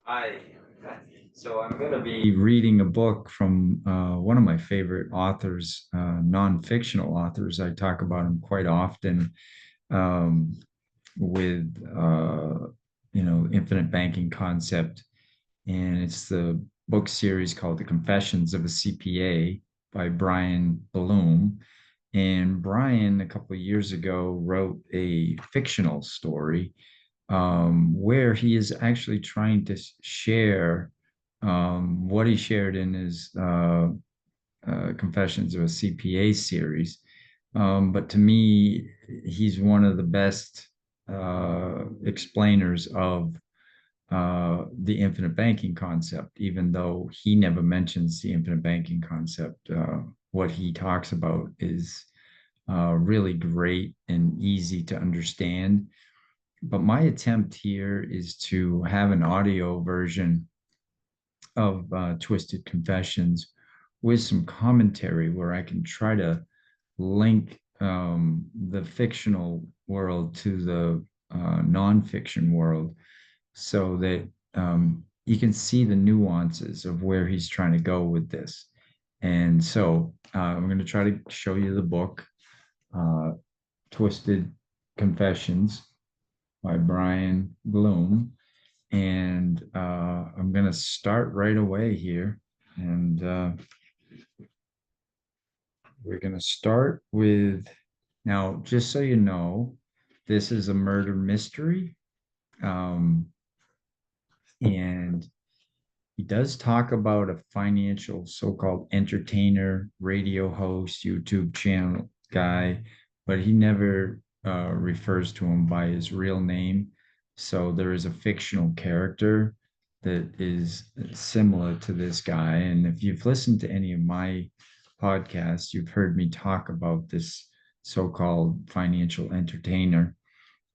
Hi. So I'm going to be reading a book from one of my favorite authors, non-fictional authors. I talk about him quite often um, with, infinite banking concept. And it's the book series called The Confessions of a CPA by Bryan Bloom. And Bryan, a couple of years ago, wrote a fictional story where he is actually trying to share what he shared in his Confessions of a CPA series. But to me, he's one of the best explainers of the infinite banking concept, even though he never mentions the infinite banking concept. What he talks about is really great and easy to understand. But my attempt here is to have an audio version of Twisted Confessions with some commentary where I can try to link the fictional world to the nonfiction world so that you can see the nuances of where he's trying to go with this. And so I'm going to try to show you the book, uh, Twisted Confessions by Bryan Bloom. And I'm going to start right away here. And we're going to start with now, just so you know, this is a murder mystery. Um, and he does talk about a financial so called entertainer, radio host, YouTube channel guy, but he never refers to him by his real name. So there is a fictional character that is similar to this guy. And if you've listened to any of my podcasts, you've heard me talk about this so called financial entertainer.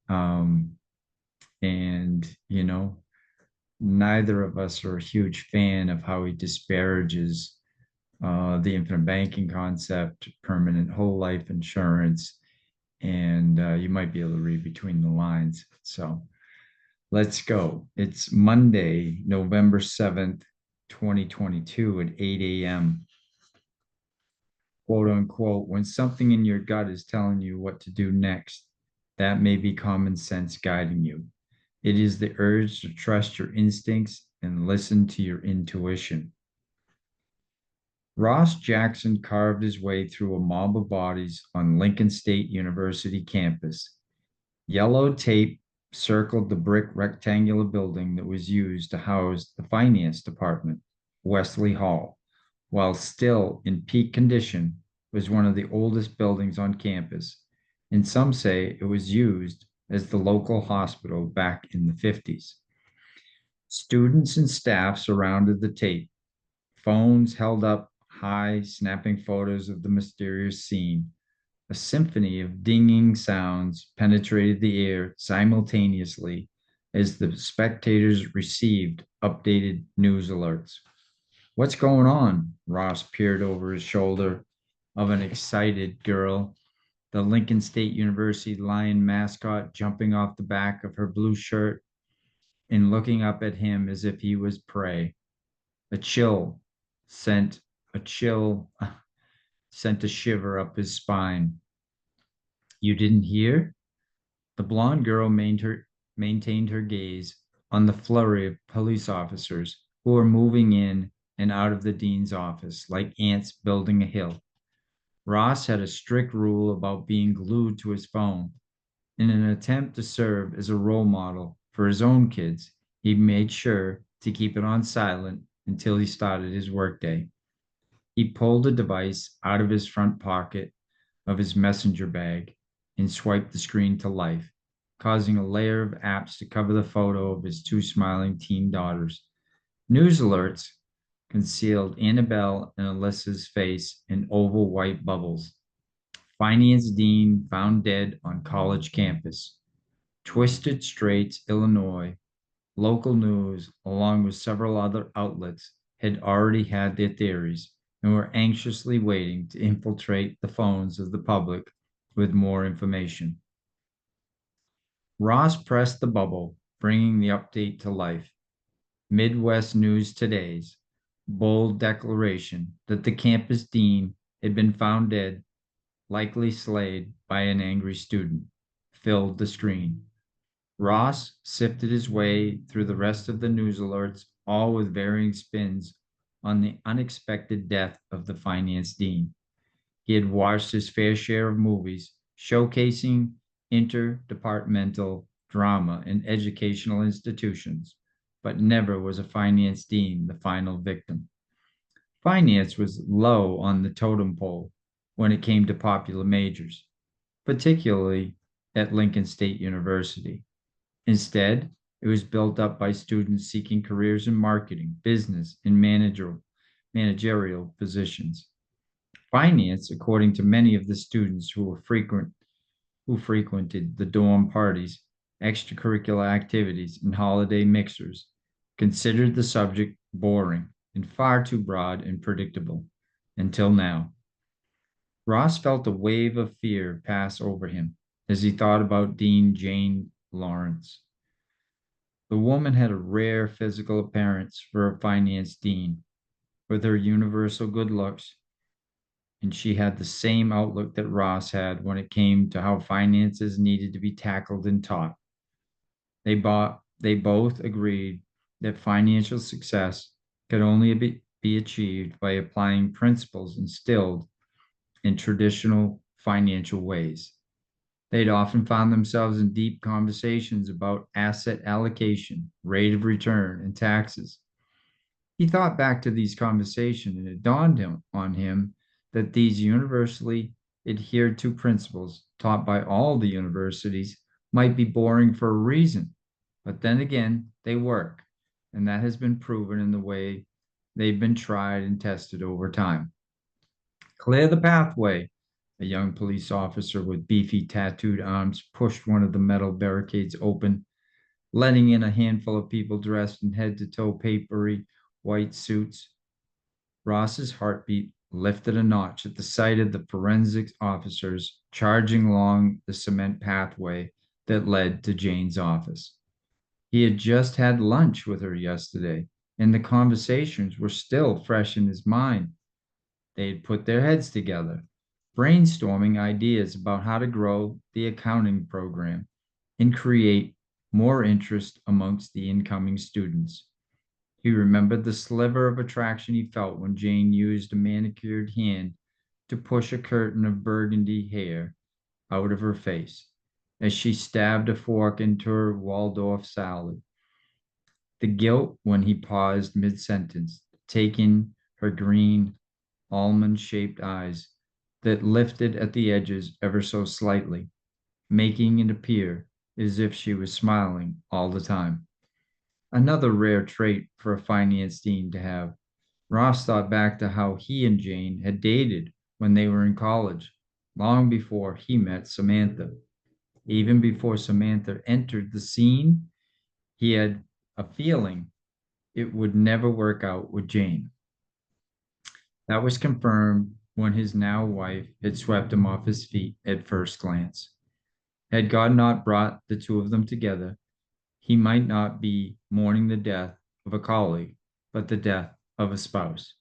Um, and, neither of us are a huge fan of how he disparages the infinite banking concept, permanent whole life insurance, and you might be able to read between the lines. So let's go. It's Monday, November 7th, 2022 at 8 a.m. Quote unquote, when something in your gut is telling you what to do next, that may be common sense guiding you. It is the urge to trust your instincts and listen to your intuition. Ross Jackson carved his way through a mob of bodies on Lincoln State University campus. Yellow tape circled the brick rectangular building that was used to house the finance department, Wesley Hall. While still in peak condition, was one of the oldest buildings on campus, and some say it was used as the local hospital back in the 50s. Students and staff surrounded the tape, phones held up high, snapping photos of the mysterious scene. A symphony of dinging sounds penetrated the air simultaneously as the spectators received updated news alerts. What's going on? Ross peered over his shoulder of an excited girl, the Lincoln State University Lion mascot jumping off the back of her blue shirt and looking up at him as if he was prey. A chill sent a chill sent a shiver up his spine. You didn't hear? The blonde girl maintained her gaze on the flurry of police officers who were moving in and out of the dean's office like ants building a hill. Ross had a strict rule about being glued to his phone. In an attempt to serve as a role model for his own kids, he made sure to keep it on silent until he started his workday. He pulled the device out of his front pocket of his messenger bag and swiped the screen to life, causing a layer of apps to cover the photo of his two smiling teen daughters. News alerts concealed Annabelle and Alyssa's face in oval white bubbles. Finance dean found dead on college campus. Twisted Straits, Illinois, local news, along with several other outlets, had already had their theories and were anxiously waiting to infiltrate the phones of the public with more information. Ross pressed the bubble, bringing the update to life. Midwest News Today's bold declaration that the campus dean had been found dead, likely slayed by an angry student, filled the screen. Ross sifted his way through the rest of the news alerts, all with varying spins on the unexpected death of the finance dean. He had watched his fair share of movies showcasing interdepartmental drama in educational institutions, but never was a finance dean the final victim. Finance was low on the totem pole when it came to popular majors, particularly at Lincoln State University. Instead, it was built up by students seeking careers in marketing, business, and managerial positions. Finance, according to many of the students who frequented the dorm parties, extracurricular activities, and holiday mixers, considered the subject boring and far too broad and predictable until now. Ross felt a wave of fear pass over him as he thought about Dean Jane Lawrence. The woman had a rare physical appearance for a finance dean, with her universal good looks, and she had the same outlook that Ross had when it came to how finances needed to be tackled and taught. They both agreed that financial success could only be achieved by applying principles instilled in traditional financial ways. They'd often found themselves in deep conversations about asset allocation, rate of return, and taxes. He thought back to these conversations, and it dawned on him that these universally adhered to principles taught by all the universities might be boring for a reason, but then again, they work, and that has been proven in the way they've been tried and tested over time. Clear the pathway. A young police officer with beefy tattooed arms pushed one of the metal barricades open, letting in a handful of people dressed in head to toe papery white suits. Ross's heartbeat lifted a notch at the sight of the forensics officers charging along the cement pathway that led to Jane's office. He had just had lunch with her yesterday, and the conversations were still fresh in his mind. They had put their heads together, brainstorming ideas about how to grow the accounting program and create more interest amongst the incoming students. He remembered the sliver of attraction he felt when Jane used a manicured hand to push a curtain of burgundy hair out of her face as she stabbed a fork into her Waldorf salad. The guilt when he paused mid sentence, taking her green, almond shaped eyes that lifted at the edges ever so slightly, making it appear as if she was smiling all the time. Another rare trait for a finance dean to have. Ross thought back to how he and Jane had dated when they were in college, long before he met Samantha. Even before Samantha entered the scene, he had a feeling it would never work out with Jane. That was confirmed when his now wife had swept him off his feet at first glance. Had God not brought the two of them together, he might not be mourning the death of a colleague, but the death of a spouse.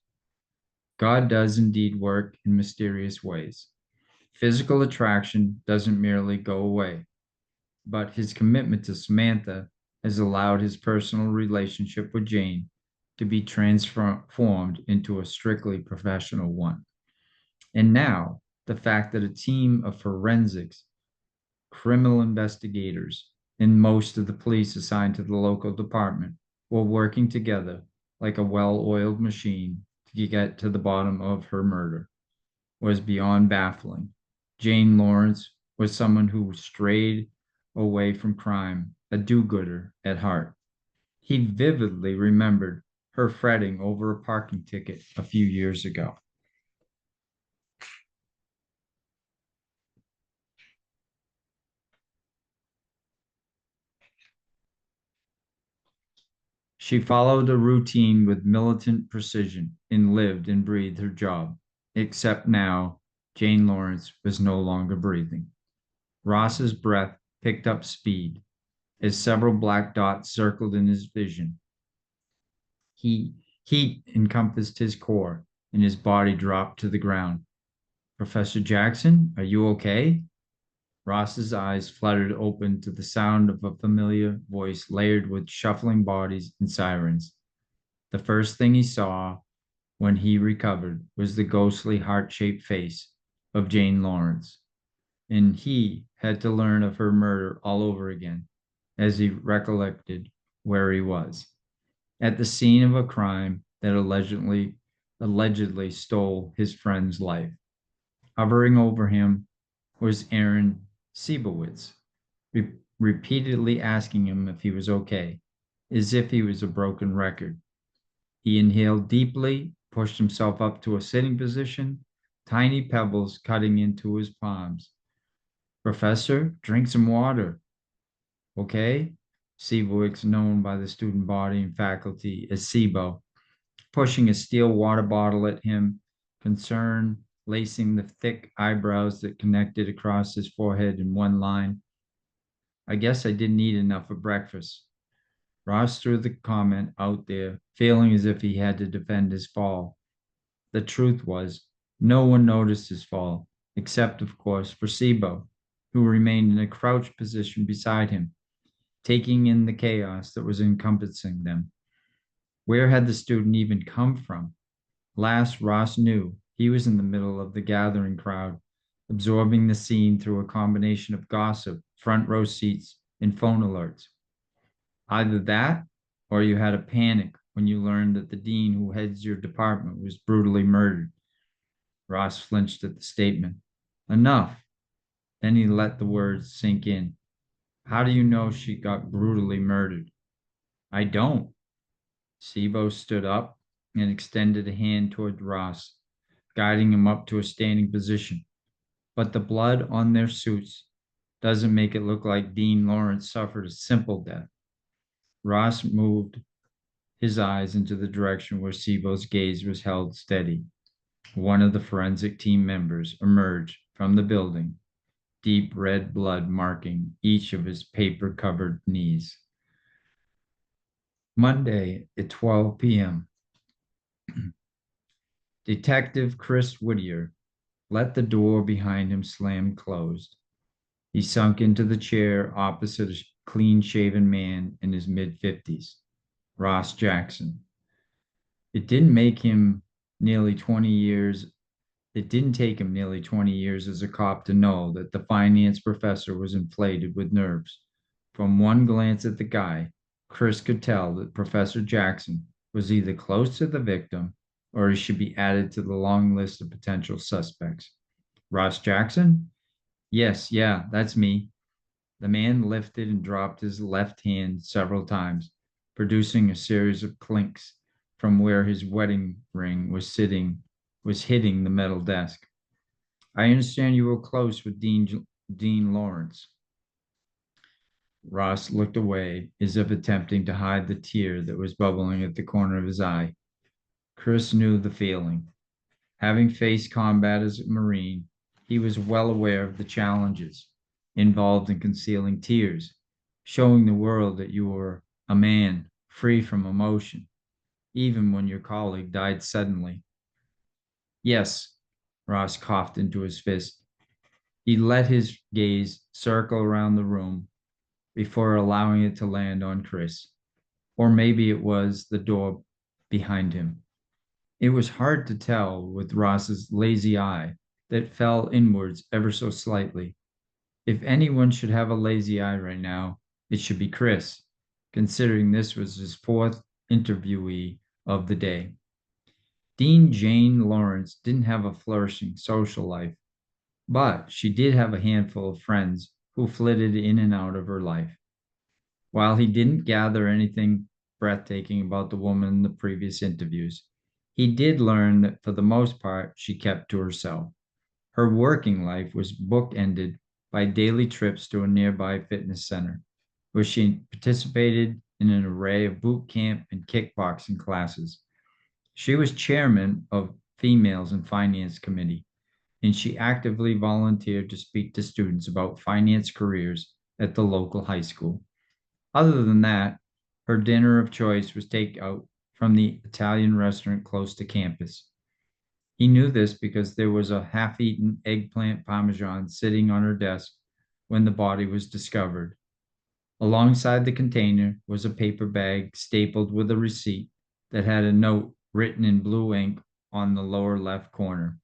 God does indeed work in mysterious ways. Physical attraction doesn't merely go away, but his commitment to Samantha has allowed his personal relationship with Jane to be transformed into a strictly professional one. And now, the fact that a team of forensics, criminal investigators, and most of the police assigned to the local department were working together like a well oiled machine to get to the bottom of her murder was beyond baffling. Jane Lawrence was someone who strayed away from crime, a do gooder at heart. He vividly remembered her fretting over a parking ticket a few years ago. She followed a routine with militant precision and lived and breathed her job. Except now, Jane Lawrence was no longer breathing. Ross's breath picked up speed as several black dots circled in his vision. He, heat encompassed his core, and his body dropped to the ground. Professor Jackson, are you okay? Ross's eyes fluttered open to the sound of a familiar voice layered with shuffling bodies and sirens. The first thing he saw when he recovered was the ghostly heart shaped face of Jane Lawrence, and he had to learn of her murder all over again as he recollected where he was at the scene of a crime that allegedly stole his friend's life. Hovering over him was Aaron Siebowitz, repeatedly asking him if he was okay, as if he was a broken record. He inhaled deeply, pushed himself up to a sitting position, tiny pebbles cutting into his palms. Professor, drink some water, okay? Siebowitz, known by the student body and faculty as SIBO, pushing a steel water bottle at him, concern lacing the thick eyebrows that connected across his forehead in one line. I guess I didn't eat enough for breakfast. Ross threw the comment out there, feeling as if he had to defend his fall. The truth was, no one noticed his fall, except, of course, for Sibo, who remained in a crouched position beside him, taking in the chaos that was encompassing them. Where had the student even come from? Last Ross knew, he was in the middle of the gathering crowd, absorbing the scene through a combination of gossip, front row seats, and phone alerts. Either that, or you had a panic when you learned that the dean who heads your department was brutally murdered. Ross flinched at the statement. Enough. Then he let the words sink in. How do you know she got brutally murdered? I don't. Sibo stood up and extended a hand toward Ross, guiding him up to a standing position. But the blood on their suits doesn't make it look like Dean Lawrence suffered a simple death. Ross moved his eyes into the direction where Sibo's gaze was held steady. One of the forensic team members emerged from the building, deep red blood marking each of his paper covered knees. Monday at 12 p.m., Detective Chris Whittier let the door behind him slam closed. He sunk into the chair opposite a clean shaven man in his mid 50s, Ross Jackson. It didn't make him nearly 20 years. It didn't take him nearly 20 years as a cop to know that the finance professor was inflated with nerves. From one glance at the guy, Chris could tell that Professor Jackson was either close to the victim or he should be added to the long list of potential suspects. Ross Jackson? Yes, yeah, that's me. The man lifted and dropped his left hand several times, producing a series of clinks from where his wedding ring was hitting the metal desk. I understand you were close with Dean Lawrence. Ross looked away as if attempting to hide the tear that was bubbling at the corner of his eye. Chris knew the feeling. Having faced combat as a Marine, he was well aware of the challenges involved in concealing tears, showing the world that you were a man free from emotion, even when your colleague died suddenly. Yes, Ross coughed into his fist. He let his gaze circle around the room before allowing it to land on Chris. Or maybe it was the door behind him. It was hard to tell with Ross's lazy eye that fell inwards ever so slightly. If anyone should have a lazy eye right now, it should be Chris, considering this was his fourth interviewee of the day. Dean Jane Lawrence didn't have a flourishing social life, but she did have a handful of friends who flitted in and out of her life. While he didn't gather anything breathtaking about the woman in the previous interviews, he did learn that for the most part, she kept to herself. Her working life was bookended by daily trips to a nearby fitness center, where she participated in an array of boot camp and kickboxing classes. She was chairman of Females in Finance Committee, and she actively volunteered to speak to students about finance careers at the local high school. Other than that, her dinner of choice was takeout from the Italian restaurant close to campus. He knew this because there was a half-eaten eggplant parmesan sitting on her desk when the body was discovered. Alongside the container was a paper bag stapled with a receipt that had a note written in blue ink on the lower left corner.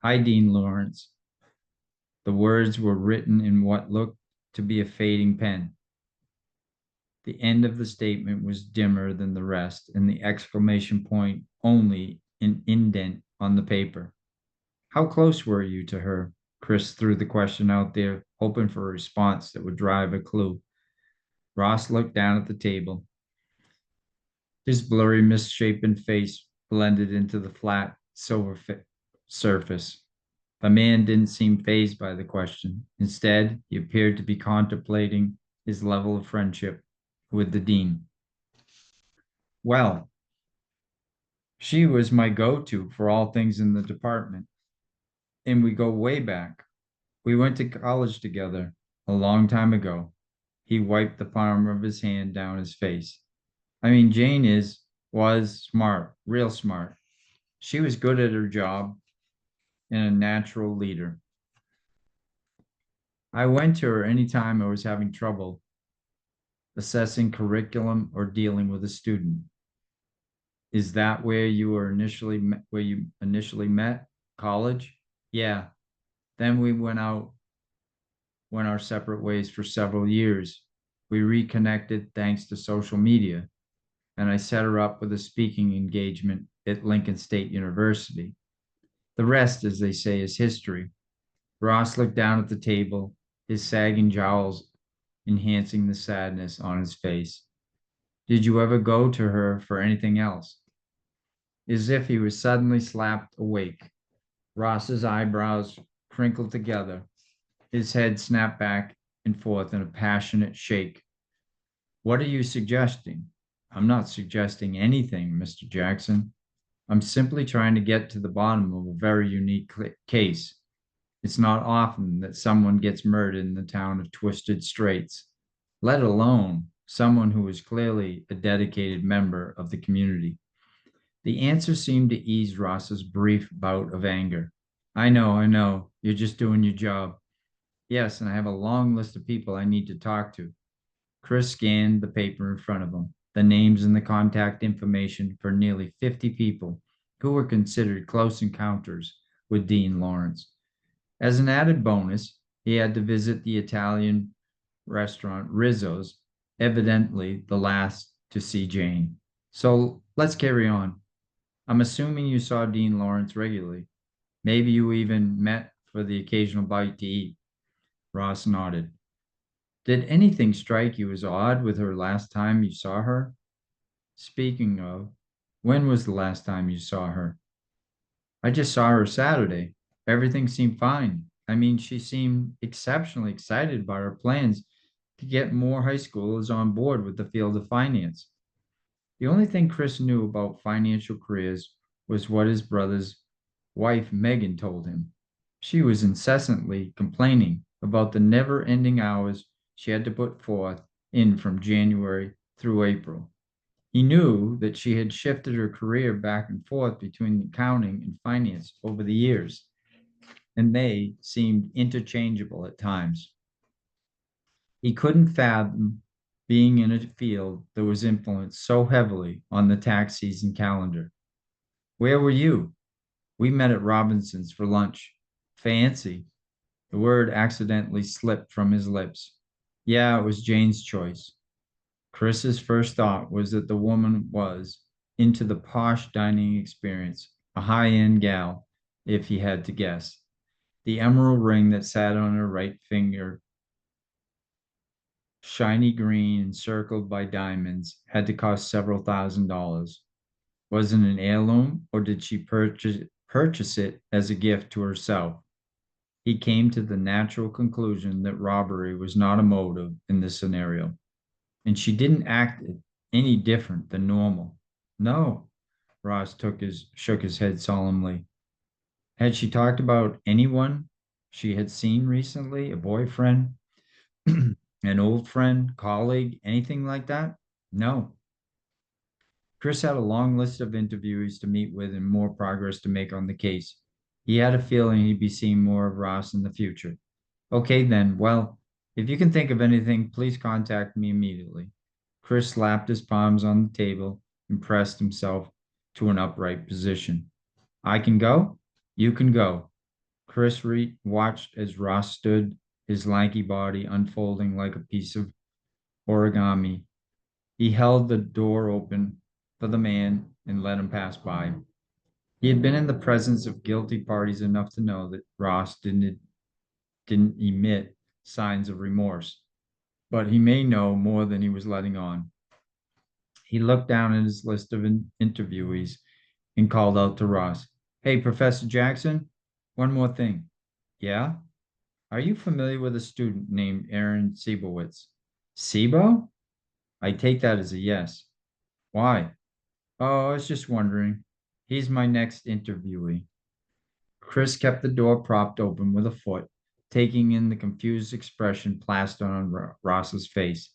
Hi, Dean Lawrence. The words were written in what looked to be a fading pen. The end of the statement was dimmer than the rest, and the exclamation point only an indent on the paper. How close were you to her? Chris threw the question out there, hoping for a response that would drive a clue. Ross looked down at the table. His blurry, misshapen face blended into the flat, surface. The man didn't seem fazed by the question. Instead, he appeared to be contemplating his level of friendship with the dean. Well, she was my go to for all things in the department, and we go way back. We went to college together a long time ago. He wiped the palm of his hand down his face. I mean, was smart, real smart. She was good at her job and a natural leader. I went to her anytime I was having trouble assessing curriculum or dealing with a student. Is that where you initially met? College? Yeah. Then we went our separate ways for several years. We reconnected thanks to social media, and I set her up with a speaking engagement at Lincoln State University. The rest, as they say, is history. Ross looked down at the table, his sagging jowls enhancing the sadness on his face. Did you ever go to her for anything else? As if he was suddenly slapped awake, Ross's eyebrows crinkled together. His head snapped back and forth in a passionate shake. What are you suggesting? I'm not suggesting anything, Mr. Jackson. I'm simply trying to get to the bottom of a very unique case. It's not often that someone gets murdered in the town of Twisted Straits, let alone someone who is clearly a dedicated member of the community. The answer seemed to ease Ross's brief bout of anger. I know. You're just doing your job. Yes, and I have a long list of people I need to talk to. Chris scanned the paper in front of him, the names and the contact information for nearly 50 people who were considered close encounters with Dean Lawrence. As an added bonus, he had to visit the Italian restaurant Rizzo's, evidently the last to see Jane. So let's carry on. I'm assuming you saw Dean Lawrence regularly. Maybe you even met for the occasional bite to eat. Ross nodded. Did anything strike you as odd with her last time you saw her? Speaking of, when was the last time you saw her? I just saw her Saturday. Everything seemed fine. I mean, she seemed exceptionally excited about her plans to get more high schoolers on board with the field of finance. The only thing Chris knew about financial careers was what his brother's wife, Megan, told him. She was incessantly complaining about the never ending hours she had to put forth in from January through April. He knew that she had shifted her career back and forth between accounting and finance over the years, and they seemed interchangeable at times. He couldn't fathom being in a field that was influenced so heavily on the tax season calendar. Where were you? We met at Robinson's for lunch. Fancy. The word accidentally slipped from his lips. Yeah, it was Jane's choice. Chris's first thought was that the woman was into the posh dining experience, a high-end gal, if he had to guess. The emerald ring that sat on her right finger, shiny green, encircled by diamonds, had to cost several $1,000s. Was it an heirloom, or did she purchase it as a gift to herself? He came to the natural conclusion that robbery was not a motive in this scenario, and she didn't act any different than normal. No, shook his head solemnly. Had she talked about anyone she had seen recently, a boyfriend, an old friend, colleague, anything like that? No. Chris had a long list of interviewees to meet with and more progress to make on the case. He had a feeling he'd be seeing more of Ross in the future. Okay, then. Well, if you can think of anything, please contact me immediately. Chris slapped his palms on the table and pressed himself to an upright position. I can go? You can go. Chris watched as Ross stood, his lanky body unfolding like a piece of origami. He held the door open for the man and let him pass by. He had been in the presence of guilty parties enough to know that Ross didn't emit signs of remorse, but he may know more than he was letting on. He looked down at his list of interviewees and called out to Ross, Hey, Professor Jackson, one more thing. Yeah? Are you familiar with a student named Aaron Siebowitz? Sibo? I take that as a yes. Why? Oh, I was just wondering. He's my next interviewee. Chris kept the door propped open with a foot, taking in the confused expression plastered on Ross's face.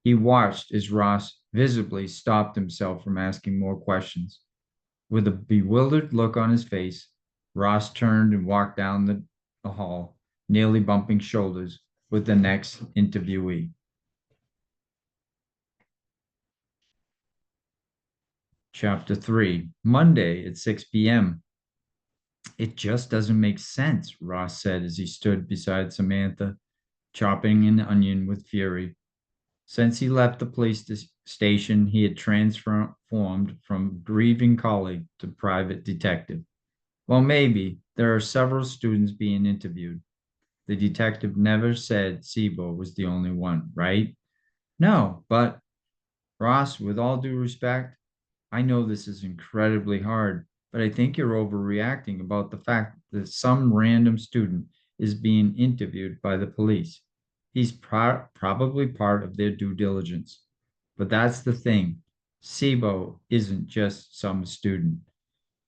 He watched as Ross visibly stopped himself from asking more questions. With a bewildered look on his face, Ross turned and walked down the hall, nearly bumping shoulders with the next interviewee. Chapter 3, Monday at 6 p.m. It just doesn't make sense, Ross said as he stood beside Samantha, chopping an onion with fury. Since he left the police station, he had transformed from grieving colleague to private detective. Well, maybe there are several students being interviewed. The detective never said Sibo was the only one, right? No, but Ross, with all due respect, I know this is incredibly hard, but I think you're overreacting about the fact that some random student is being interviewed by the police. He's probably part of their due diligence. But that's the thing. Sibo isn't just some student.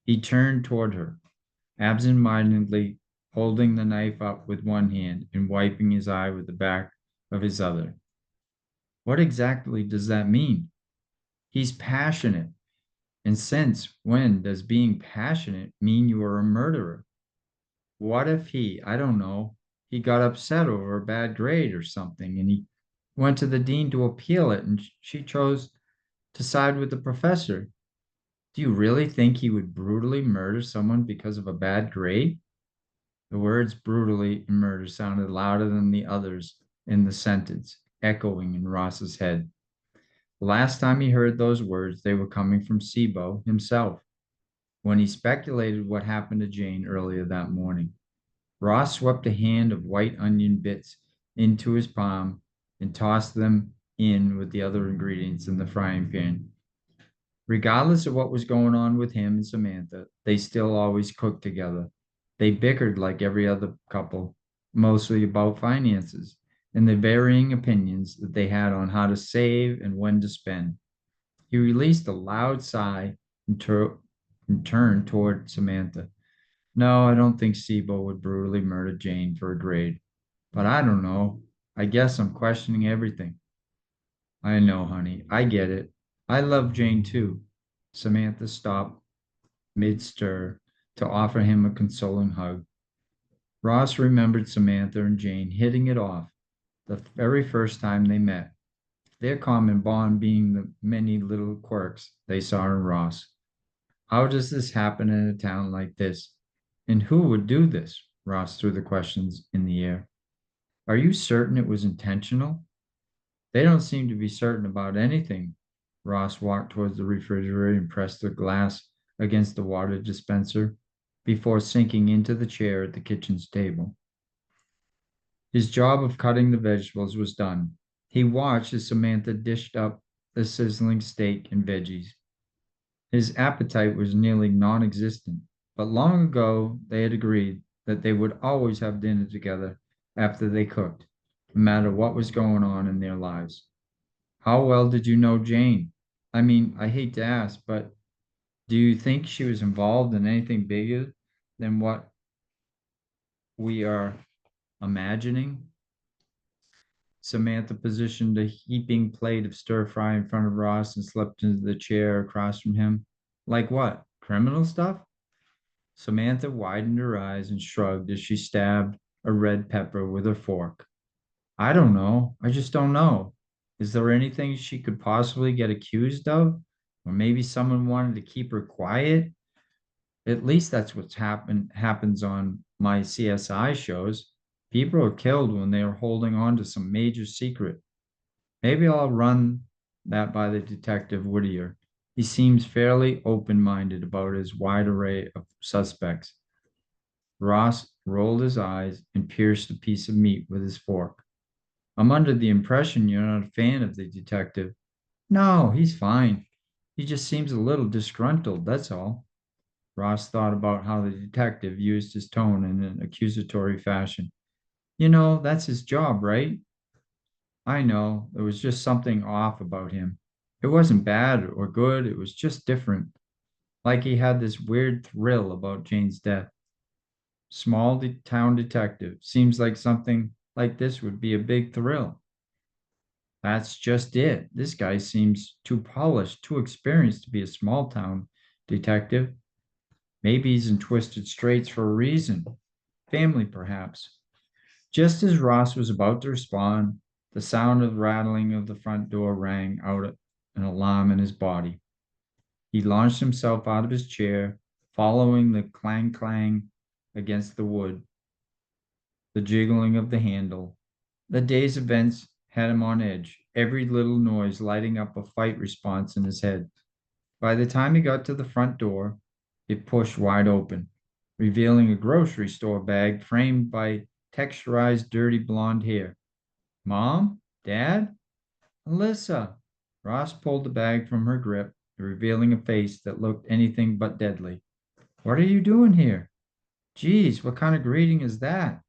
He turned toward her, absent-mindedly holding the knife up with one hand and wiping his eye with the back of his other. What exactly does that mean? He's passionate. And since when does being passionate mean you are a murderer? What if I don't know, he got upset over a bad grade or something and he went to the dean to appeal it and she chose to side with the professor? Do you really think he would brutally murder someone because of a bad grade? The words brutally and murder sounded louder than the others in the sentence, echoing in Ross's head. The last time he heard those words, they were coming from Sibo himself, when he speculated what happened to Jane earlier that morning. Ross swept a hand of white onion bits into his palm and tossed them in with the other ingredients in the frying pan. Regardless of what was going on with him and Samantha, they still always cooked together. They bickered like every other couple, mostly about finances and the varying opinions that they had on how to save and when to spend. He released a loud sigh and turned toward Samantha. No, I don't think Sibo would brutally murder Jane for a grade. But I don't know. I guess I'm questioning everything. I know, honey. I get it. I love Jane too. Samantha stopped mid stir to offer him a consoling hug. Ross remembered Samantha and Jane hitting it off the very first time they met, their common bond being the many little quirks they saw in Ross. How does this happen in a town like this? And who would do this? Ross threw the questions in the air. Are you certain it was intentional? They don't seem to be certain about anything. Ross walked towards the refrigerator and pressed the glass against the water dispenser before sinking into the chair at the kitchen's table. His job of cutting the vegetables was done. He watched as Samantha dished up the sizzling steak and veggies. His appetite was nearly non existent, but long ago they had agreed that they would always have dinner together after they cooked, no matter what was going on in their lives. How well did you know Jane? I mean, I hate to ask, but do you think she was involved in anything bigger than what we are imagining? Samantha positioned a heaping plate of stir fry in front of Ross and slipped into the chair across from him. Like what? Criminal stuff? Samantha widened her eyes and shrugged as she stabbed a red pepper with her fork. I don't know. I just don't know. Is there anything she could possibly get accused of? Or maybe someone wanted to keep her quiet? At least that's what's happens on my CSI shows. People are killed when they are holding on to some major secret. Maybe I'll run that by the detective Whittier. He seems fairly open-minded about his wide array of suspects. Ross rolled his eyes and pierced a piece of meat with his fork. I'm under the impression you're not a fan of the detective. No, he's fine. He just seems a little disgruntled, that's all. Ross thought about how the detective used his tone in an accusatory fashion. You know, that's his job, right? I know, there was just something off about him. It wasn't bad or good, it was just different. Like he had this weird thrill about Jane's death. Town detective. Seems like something like this would be a big thrill. That's just it. This guy seems too polished, too experienced to be a small town detective. Maybe he's in twisted straits for a reason. Family, perhaps. Just as Ross was about to respond, the sound of rattling of the front door rang out an alarm in his body. He launched himself out of his chair, following the clang clang against the wood, the jiggling of the handle. The day's events had him on edge, every little noise lighting up a fight response in his head. By the time he got to the front door, it pushed wide open, revealing a grocery store bag framed by texturized dirty blonde hair. Mom? Dad? Alyssa. Ross pulled the bag from her grip, revealing a face that looked anything but deadly. What are you doing here? Geez, what kind of greeting is that?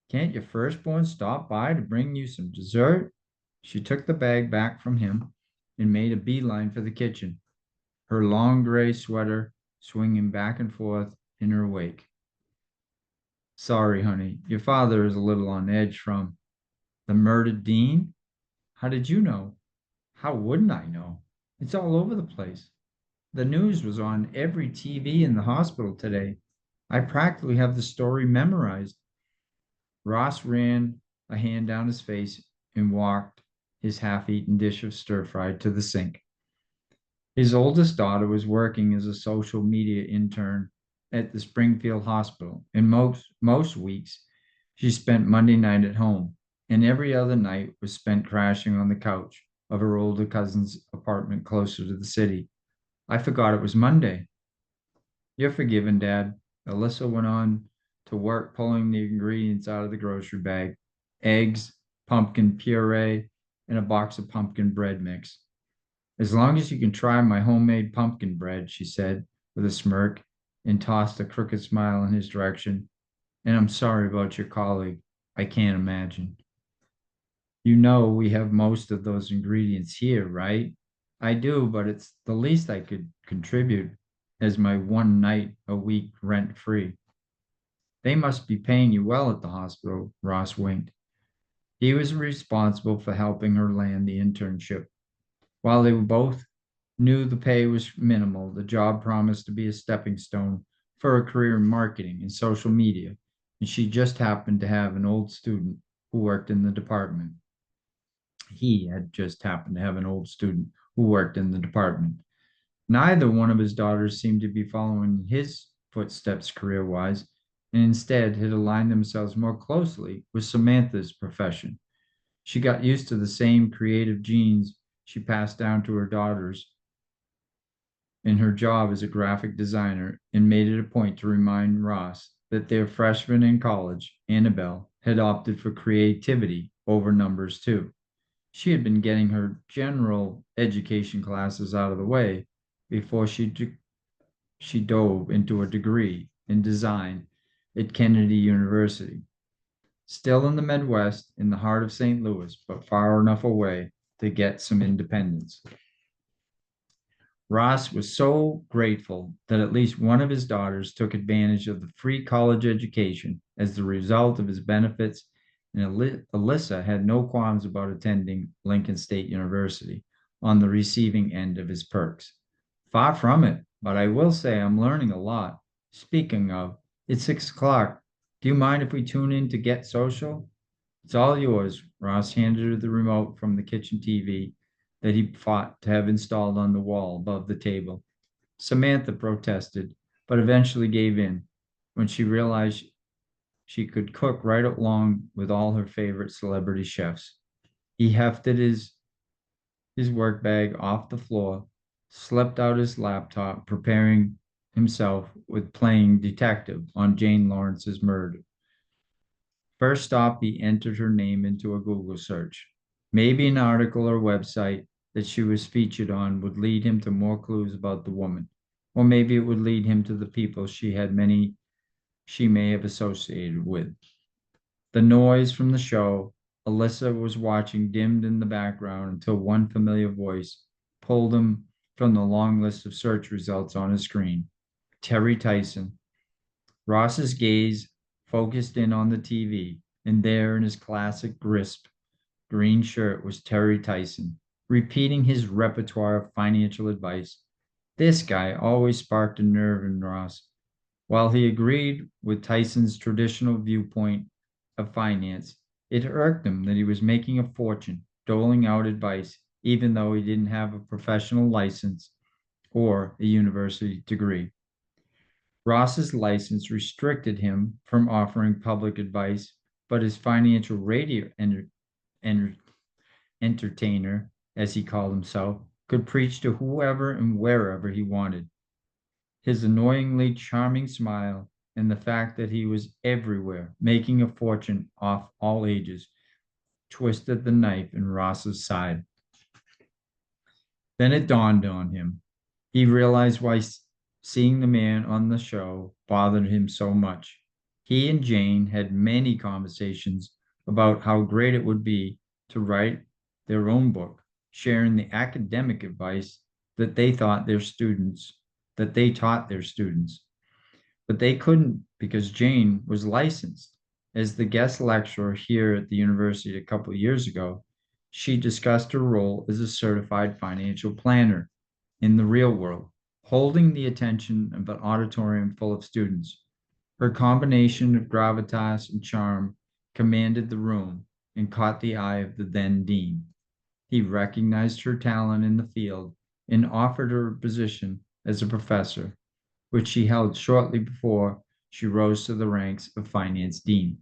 Can't your firstborn stop by to bring you some dessert? She took the bag back from him and made a beeline for the kitchen, her long gray sweater swinging back and forth in her wake. Sorry, honey, your father is a little on edge from the murdered Dean. How did you know? How wouldn't I know? It's all over the place. The news was on every TV in the hospital today. I practically have the story memorized. Ross ran a hand down his face and walked his half eaten dish of stir fry to the sink. His oldest daughter was working as a social media intern at the Springfield Hospital, and most weeks she spent Monday night at home, and every other night was spent crashing on the couch of her older cousin's apartment closer to the city. I forgot it was Monday. You're forgiven, Dad. Alyssa went on to work pulling the ingredients out of the grocery bag: eggs, pumpkin puree, and a box of pumpkin bread mix. As long as you can try my homemade pumpkin bread, she said with a smirk and tossed a crooked smile in his direction. And I'm sorry about your colleague. I can't imagine. You know, we have most of those ingredients here, right? I do, but it's the least I could contribute as my one night a week rent free. They must be paying you well at the hospital, Ross winked. He was responsible for helping her land the internship. While they both knew the pay was minimal, the job promised to be a stepping stone for a career in marketing and social media, and she just happened to have an old student who worked in the department. He had just happened to have an old student who worked in the department. Neither one of his daughters seemed to be following his footsteps career wise, and instead had aligned themselves more closely with Samantha's profession. She got used to the same creative genes she passed down to her daughters in her job as a graphic designer, and made it a point to remind Ross that their freshman in college, Annabelle, had opted for creativity over numbers too. She had been getting her general education classes out of the way before she dove into a degree in design at Kennedy University, still in the Midwest, in the heart of St. Louis, but far enough away to get some independence. Ross was so grateful that at least one of his daughters took advantage of the free college education as the result of his benefits and Alyssa had no qualms about attending Lincoln State University on the receiving end of his perks. Far from it, but I will say I'm learning a lot. Speaking of, it's 6 o'clock. Do you mind if we tune in to Get Social? It's all yours. Ross handed her the remote from the kitchen TV that he fought to have installed on the wall above the table. Samantha protested, but eventually gave in when she realized she could cook right along with all her favorite celebrity chefs. He hefted his work bag off the floor, slipped out his laptop, preparing himself with playing detective on Jane Lawrence's murder. First stop, he entered her name into a Google search. Maybe an article or website that she was featured on would lead him to more clues about the woman, or maybe it would lead him to the people she may have associated with. The noise from the show Alyssa was watching dimmed in the background until one familiar voice pulled him from the long list of search results on his screen. Terry Tyson. Ross's gaze focused in on the TV, and there in his classic crisp green shirt was Terry Tyson, repeating his repertoire of financial advice. This guy always sparked a nerve in Ross. While he agreed with Tyson's traditional viewpoint of finance, it irked him that he was making a fortune doling out advice, even though he didn't have a professional license or a university degree. Ross's license restricted him from offering public advice, but his financial radio enter- entertainer, as he called himself, could preach to whoever and wherever he wanted. His annoyingly charming smile and the fact that he was everywhere, making a fortune off all ages, twisted the knife in Ross's side. Then it dawned on him. He realized why seeing the man on the show bothered him so much. He and Jane had many conversations about how great it would be to write their own book, sharing the academic advice that they taught their students. But they couldn't because Jane was licensed. As the guest lecturer here at the university a couple of years ago, she discussed her role as a certified financial planner in the real world, holding the attention of an auditorium full of students. Her combination of gravitas and charm commanded the room and caught the eye of the then dean. He recognized her talent in the field and offered her a position as a professor, which she held shortly before she rose to the ranks of finance dean.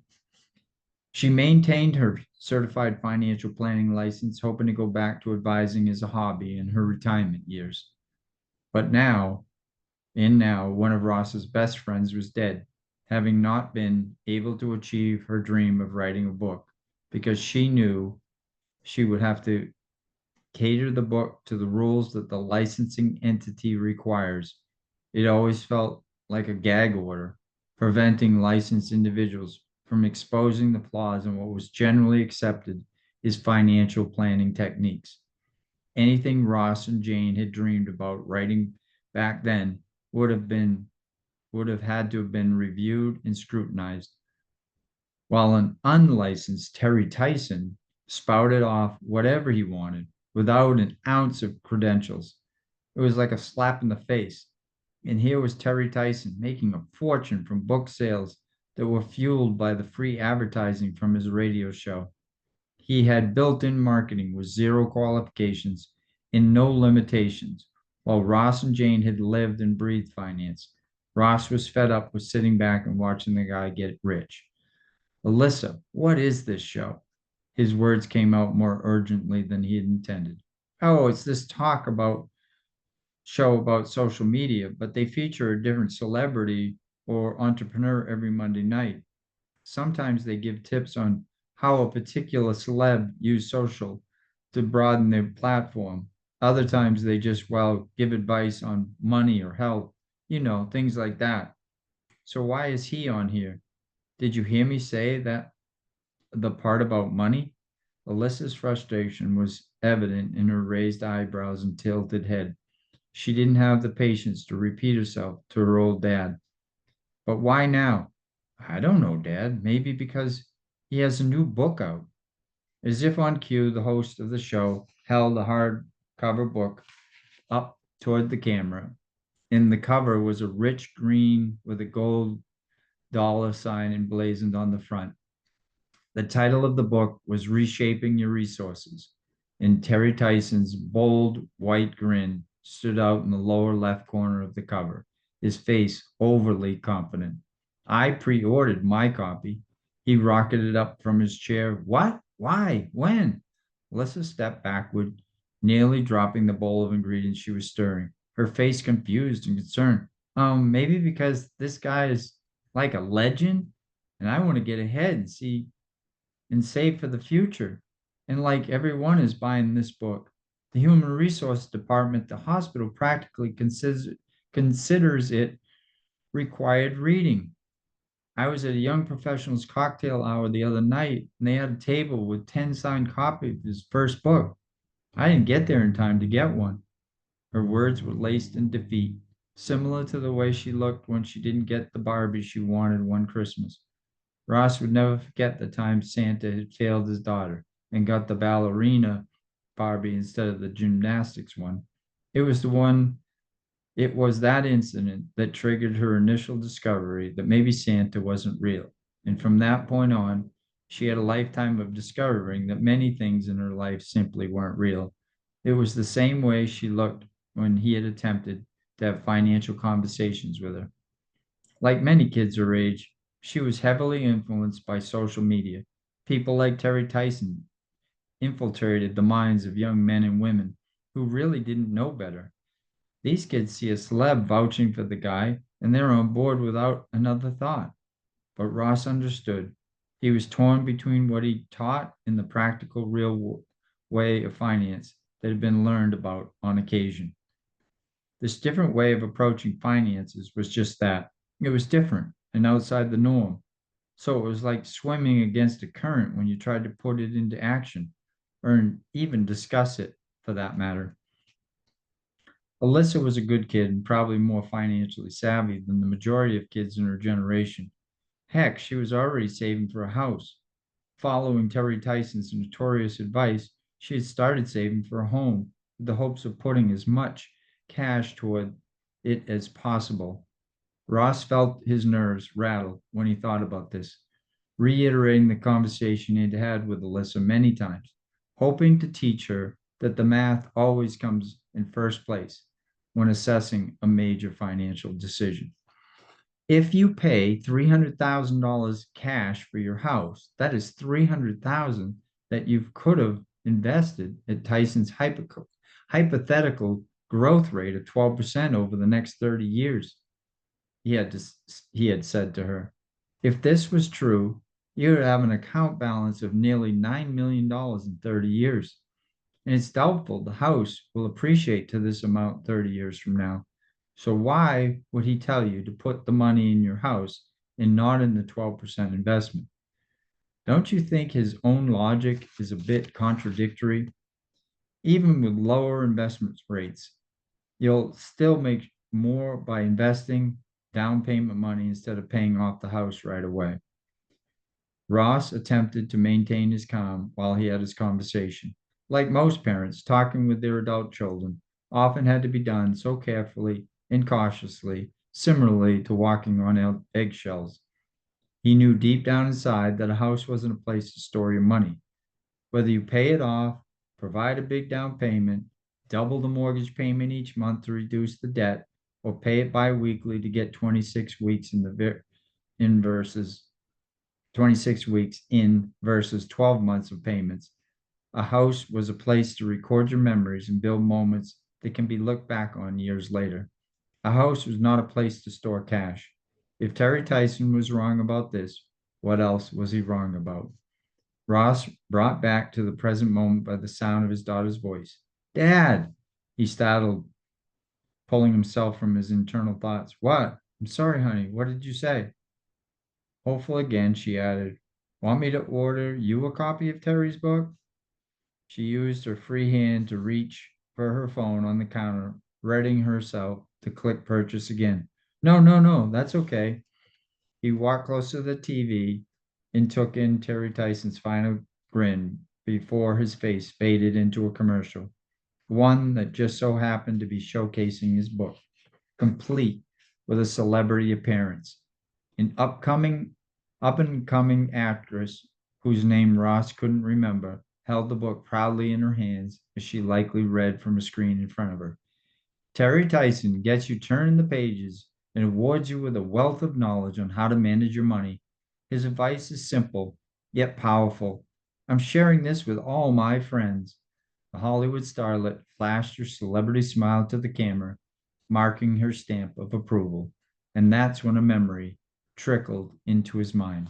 She maintained her certified financial planning license, hoping to go back to advising as a hobby in her retirement years. But now, one of Ross's best friends was dead, having not been able to achieve her dream of writing a book because she knew she would have to cater the book to the rules that the licensing entity requires. It always felt like a gag order, preventing licensed individuals from exposing the flaws in what was generally accepted as financial planning techniques. Anything Ross and Jane had dreamed about writing back then would have been would have had to have been reviewed and scrutinized, while an unlicensed Terry Tyson spouted off whatever he wanted without an ounce of credentials. It was like a slap in the face. And here was Terry Tyson making a fortune from book sales that were fueled by the free advertising from his radio show. He had built in marketing with zero qualifications and no limitations, while Ross and Jane had lived and breathed finance. Ross was fed up with sitting back and watching the guy get rich. Alyssa, what is this show? His words came out more urgently than he had intended. Oh, it's this talk about show about social media, but they feature a different celebrity or entrepreneur every Monday night. Sometimes they give tips on how a particular celeb used social to broaden their platform. Other times they just, well, give advice on money or health, things like that. So why is he on here? Did you hear me say that the part about money? Alyssa's frustration was evident in her raised eyebrows and tilted head. She didn't have the patience to repeat herself to her old dad. But why now? I don't know, Dad. Maybe because He has a new book out. As if on cue, the host of the show held a hardcover book up toward the camera. In the cover was a rich green with a gold dollar sign emblazoned on the front. The title of the book was Reshaping Your Resources, and Terry Tyson's bold white grin stood out in the lower left corner of the cover, his face overly confident. I pre ordered my copy. He rocketed up from his chair. What? Why? When? Alyssa stepped backward, nearly dropping the bowl of ingredients she was stirring, her face confused and concerned. Maybe because this guy is like a legend, and I want to get ahead and save for the future. And like everyone is buying this book, the human resource department, the hospital practically considers it required reading. I was at a young professional's cocktail hour the other night, and they had a table with 10 signed copies of his first book. I didn't get there in time to get one. Her words were laced in defeat, similar to the way she looked when she didn't get the Barbie she wanted one Christmas. Ross would never forget the time Santa had failed his daughter and got the ballerina Barbie instead of the gymnastics one. It was the one, it was that incident that triggered her initial discovery that maybe Santa wasn't real. And from that point on, she had a lifetime of discovering that many things in her life simply weren't real. It was the same way she looked when he had attempted to have financial conversations with her. Like many kids her age, she was heavily influenced by social media. People like Terry Tyson infiltrated the minds of young men and women who really didn't know better. These kids see a celeb vouching for the guy and they're on board without another thought. But Ross understood. He was torn between what he taught and the practical, real way of finance that had been learned about on occasion. This different way of approaching finances was just that. It was different and outside the norm. So it was like swimming against a current when you tried to put it into action or even discuss it for that matter. Alyssa was a good kid and probably more financially savvy than the majority of kids in her generation. Heck, she was already saving for a house. Following Terry Tyson's notorious advice, she had started saving for a home with the hopes of putting as much cash toward it as possible. Ross felt his nerves rattle when he thought about this, reiterating the conversation he'd had with Alyssa many times, hoping to teach her that the math always comes in first place when assessing a major financial decision. If you pay $300,000 cash for your house, that is 300,000 that you could have invested at Tyson's hypothetical growth rate of 12% over the next 30 years. He had to, he had said to her, if this was true, you would have an account balance of nearly $9 million in 30 years. And it's doubtful the house will appreciate to this amount 30 years from now. So why would he tell you to put the money in your house and not in the 12% investment? Don't you think his own logic is a bit contradictory? Even with lower investment rates, you'll still make more by investing down payment money instead of paying off the house right away. Ross attempted to maintain his calm while he had his conversation. Like most parents, talking with their adult children often had to be done so carefully and cautiously, similarly to walking on eggshells. He knew deep down inside that a house wasn't a place to store your money. Whether you pay it off, provide a big down payment, double the mortgage payment each month to reduce the debt, or pay it bi-weekly to get 26 weeks in versus 26 weeks in versus 12 months of payments. A house was a place to record your memories and build moments that can be looked back on years later. A house was not a place to store cash. If Terry Tyson was wrong about this, what else was he wrong about? Ross brought back to the present moment by the sound of his daughter's voice. Dad, he startled, pulling himself from his internal thoughts. What? I'm sorry, honey. What did you say? Hopeful again, she added, want me to order you a copy of Terry's book? She used her free hand to reach for her phone on the counter, readying herself to click purchase again. No, no, no, that's okay. He walked close to the TV, and took in Terry Tyson's final grin before his face faded into a commercial, one that just so happened to be showcasing his book, complete with a celebrity appearance. An up and coming actress whose name Ross couldn't remember held the book proudly in her hands as she likely read from a screen in front of her. Terry Tyson gets you turning the pages and awards you with a wealth of knowledge on how to manage your money. His advice is simple, yet powerful. I'm sharing this with all my friends. The Hollywood starlet flashed her celebrity smile to the camera, marking her stamp of approval. And that's when a memory trickled into his mind.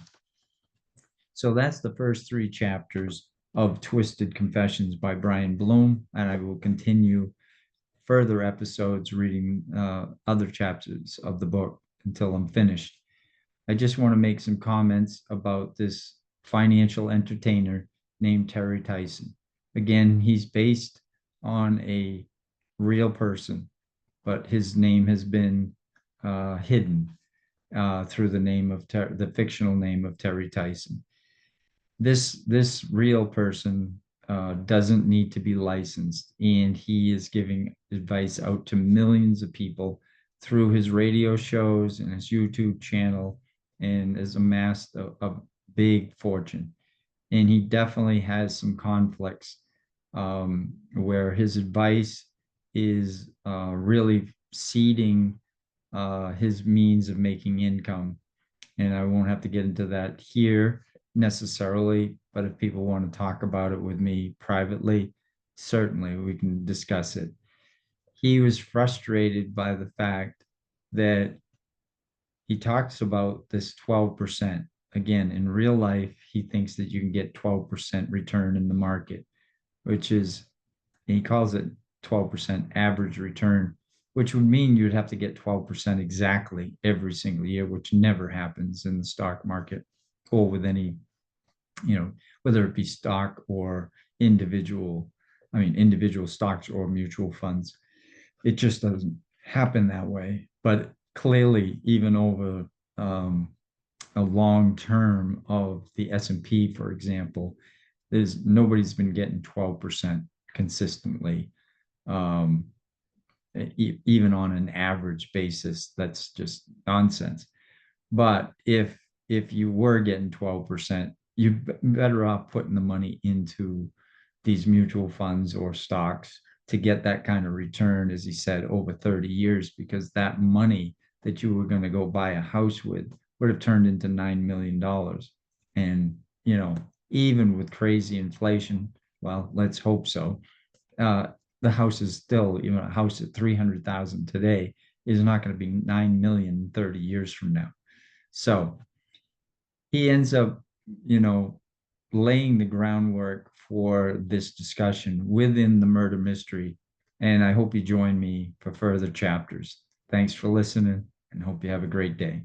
So that's the first three chapters of Twisted Confessions by Bryan Bloom. And I will continue further episodes reading other chapters of the book until I'm finished. I just want to make some comments about this financial entertainer named Terry Tyson. Again, he's based on a real person, but his name has been hidden through the name of the fictional name of Terry Tyson. This real person doesn't need to be licensed, and he is giving advice out to millions of people through his radio shows and his YouTube channel, and has amassed a big fortune. And he definitely has some conflicts where his advice is really seeding his means of making income. And I won't have to get into that here necessarily, but if people want to talk about it with me privately, certainly we can discuss it. He was frustrated by the fact that he talks about this 12%. Again, in real life, he thinks that you can get 12% return in the market, which is, he calls it 12% average return, which would mean you'd have to get 12% exactly every single year, which never happens in the stock market or with any, whether it be stock or individual, individual stocks or mutual funds. It just doesn't happen that way. But clearly, even over a long term of the S&P, for example, nobody's been getting 12% consistently. Um, Even on an average basis, that's just nonsense. But if you were getting 12%, you're better off putting the money into these mutual funds or stocks to get that kind of return, as he said, over 30 years, because that money that you were going to go buy a house with would have turned into $9 million. And, even with crazy inflation, well, let's hope so. Uh, the house is still, a house at 300,000 today is not going to be 9 million 30 years from now. So he ends up, laying the groundwork for this discussion within the murder mystery. And I hope you join me for further chapters. Thanks for listening and hope you have a great day.